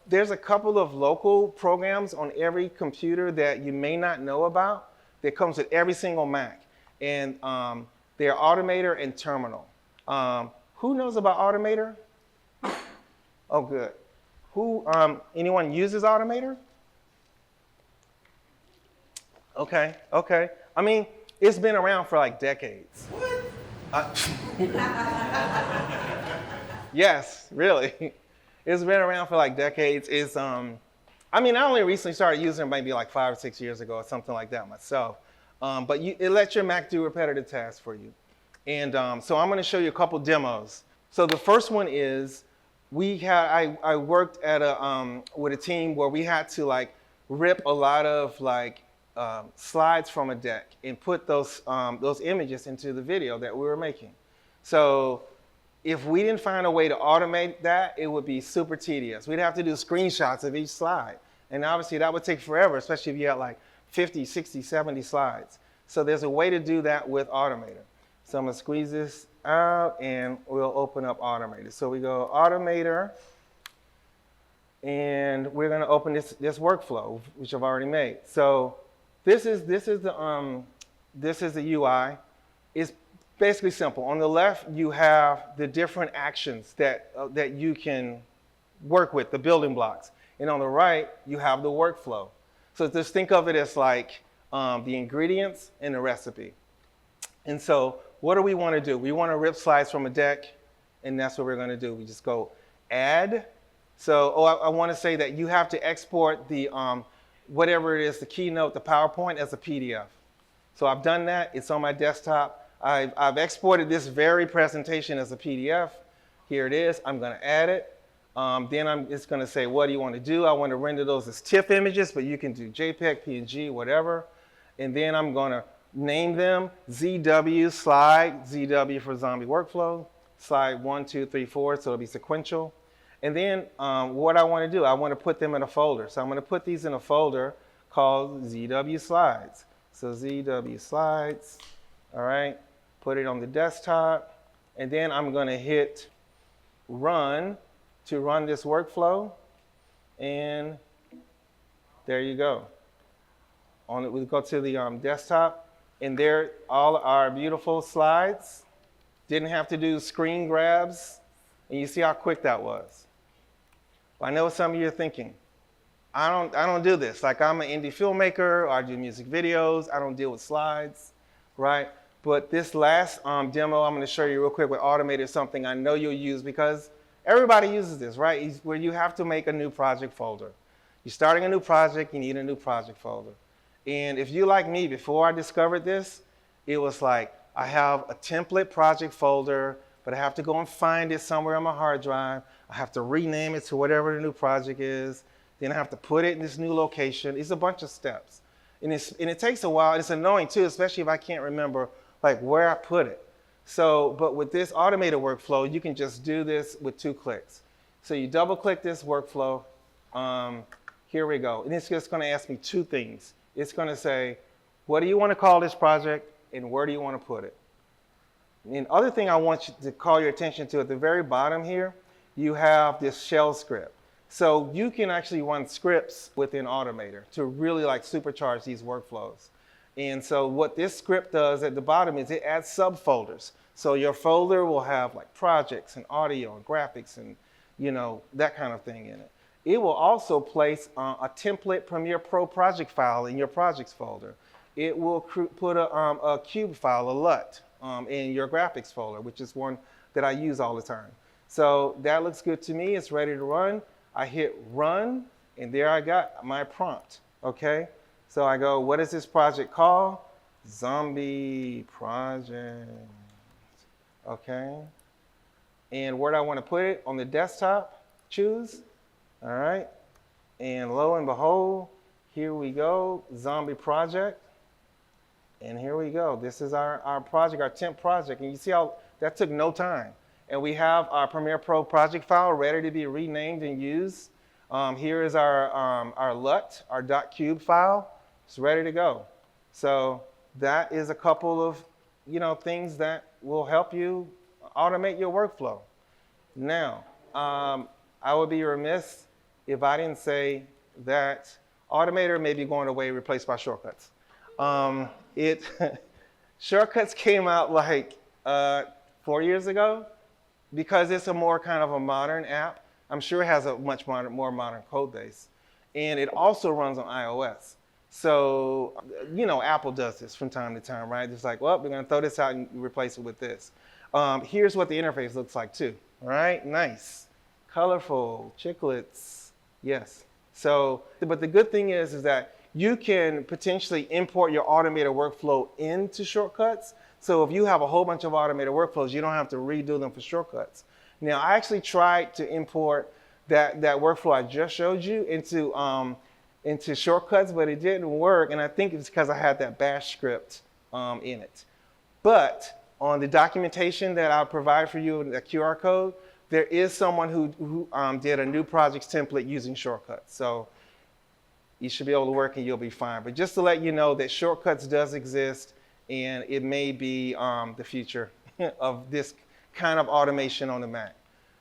there's a couple of local programs on every computer that you may not know about that comes with every single Mac. And they're Automator and Terminal. Who knows about Automator? Oh, good. Anyone uses Automator? Okay, okay. I mean, it's been around for like decades. What? Yes, really. It's been around for like decades. I mean, I only recently started using it maybe like 5 or 6 years ago or something like that myself. But it lets your Mac do repetitive tasks for you. And so I'm going to show you a couple demos. So the first one is I worked at with a team where we had to like rip a lot of like slides from a deck and put those images into the video that we were making. So if we didn't find a way to automate that, it would be super tedious. We'd have to do screenshots of each slide. And obviously that would take forever, especially if you had like 50, 60, 70 slides. So there's a way to do that with Automator. So I'm gonna squeeze this out and we'll open up Automator. So we go Automator, and we're gonna open this workflow, which I've already made. So this is the UI. It's basically simple. On the left, you have the different actions that you can work with, the building blocks. And on the right, you have the workflow. So just think of it as like the ingredients and the recipe. And so what do we want to do? We want to rip slides from a deck, and that's what we're going to do. We just go add. So I want to say that you have to export the whatever it is, the keynote, the PowerPoint as a PDF. So I've done that. It's on my desktop. I've exported this very presentation as a PDF. Here it is. I'm going to add it. Then it's going to say, what do you want to do? I want to render those as TIFF images, but you can do JPEG, PNG, whatever. And then I'm going to name them ZW slide, ZW for zombie workflow, slide 1, 2, 3, 4, so it'll be sequential. And then what I want to do, I want to put them in a folder. So I'm going to put these in a folder called ZW slides. So ZW slides, all right, put it on the desktop. And then I'm going to hit run to run this workflow. And there you go. We'll go to the desktop. And there, all our beautiful slides. Didn't have to do screen grabs. And you see how quick that was. I know some of you are thinking, I don't do this. Like, I'm an indie filmmaker, or I do music videos. I don't deal with slides, right? But this last demo I'm going to show you real quick with Automator is something I know you'll use because everybody uses this, right? Where you have to make a new project folder. You're starting a new project, you need a new project folder. And if you like me, before I discovered this, it was like I have a template project folder, but I have to go and find it somewhere on my hard drive. I have to rename it to whatever the new project is. Then I have to put it in this new location. It's a bunch of steps. And it takes a while. It's annoying too, especially if I can't remember like where I put it. So, but with this automated workflow, you can just do this with 2 clicks. So you double click this workflow. Here we go. And it's just going to ask me 2 things. It's going to say, what do you want to call this project and where do you want to put it? And the other thing I want you to call your attention to at the very bottom here, you have this shell script. So you can actually run scripts within Automator to really like supercharge these workflows. And so what this script does at the bottom is it adds subfolders. So your folder will have like projects and audio and graphics and that kind of thing in it. It will also place a template Premiere Pro project file in your projects folder. It will put a cube file, a LUT, in your graphics folder, which is one that I use all the time. So that looks good to me. It's ready to run. I hit run, and there I got my prompt, okay? So I go, what is this project called? Zombie project, okay? And where do I want to put it? On the desktop, choose, all right? And lo and behold, here we go, zombie project. And here we go. This is our project, our temp project. And you see how that took no time. And we have our Premiere Pro project file ready to be renamed and used. Here is our LUT, our .cube file. It's ready to go. So that is a couple of things that will help you automate your workflow. Now, I would be remiss if I didn't say that Automator may be going away, replaced by Shortcuts. It Shortcuts came out like 4 years ago because it's a more kind of a modern app. I'm sure it has a much more modern code base. And it also runs on iOS. So, you know, Apple does this from time to time, right? It's like, well, we're going to throw this out and replace it with this. Here's what the interface looks like too, all right? Nice, colorful, chiclets, yes. So, but the good thing is that you can potentially import your automated workflow into Shortcuts. So if you have a whole bunch of automated workflows, you don't have to redo them for Shortcuts. Now, I actually tried to import that workflow I just showed you into Shortcuts, but it didn't work, and I think it's because I had that bash script in it. But on the documentation that I provide for you, the QR code, there is someone who did a new projects template using Shortcuts. So you should be able to work and you'll be fine. But just to let you know that Shortcuts does exist, and it may be the future of this kind of automation on the Mac.